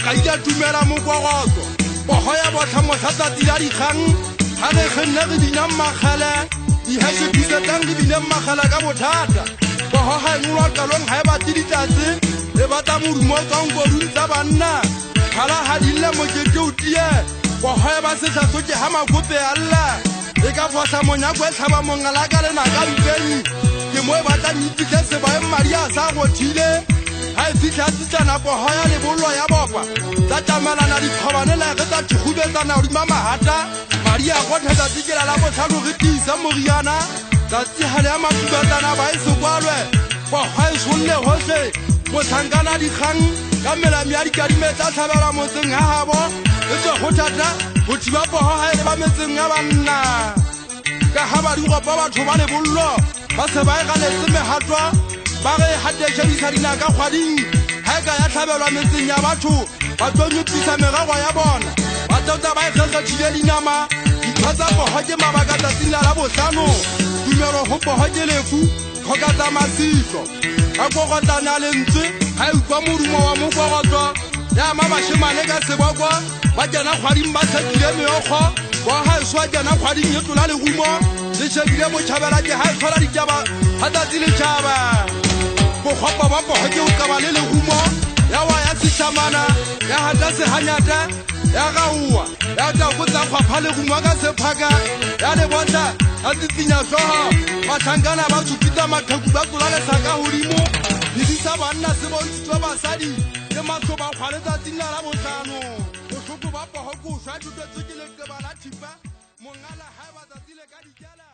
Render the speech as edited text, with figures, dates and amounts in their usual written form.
Kaida tumela mogwagwago bohoya botla motlhatsa tila dikgang ga re kgenne re bina magala di hase disetang di bina magala ka bothata boho ga ngwa qalong ga ba tiditlatse le batla modumo tsang go runtsa banna khala ha dilla mokete o tie bohoya ba se tlatso ke ha makope alla e ka fotla monyako e tlhaba mongala ka lena ka mpeng ke mo e batla nnitse se ba Maria sa go thile hai fitla tsana bohoya le bollo ya bopa tsa tamelana dikgobane le re tsa thubetsana o dimama hata Maria go thata tsikela la botlhano re tisa moriana tsa tsihale ya makubatsana ba iso kwalwe bohoya sonne hose motlhankana dikgang ka melami ya dikadimetsa tlhabela motseng ha habo e tse go thata go thiba bohoya le ba metseng ya banna ka ha ba di gopa batho ba le bollo ba se ba e galetse mehatwa ba re hatesha disarina ka kgwading ha ka ya tlhabelwa metseng ya batho ba tsonyopisa meragwa ya bona ba tsotsa ba ikgekgethile dinama ditshwatsa bohoke mabaka tsatsing la bohlano tumelo go bohoke lefu kgokatsa masitlo a kokotlana lentswe ha e ukwa modumo wa mokokotlwa ya mabashemane ka sebokwa ba kena kgwading ba tshepile meokgo bo ha e swa kena kgwading e tlola lerumo le shebile botjhabela ke ha e tlhola ditaba ha tsatsi le tjhaba bokgopa ba bohoke o qaba le lerumo ya wa ya tsitsamana ya hata se hanyata ya gaua ya ta go tsa khwapha le rumo ka sephaka ya le bonta a tsitsinya hloho batlhankana ba tsupita maqheku ba tlola le saka hodimo di disa banna se bontshitswe basadi le matlo ba kgwale tsatsing la bohlano bohloko ba bohoko o shwa tutetswe ke leqeba la thipa mongala ha ba tsatsile ka dijala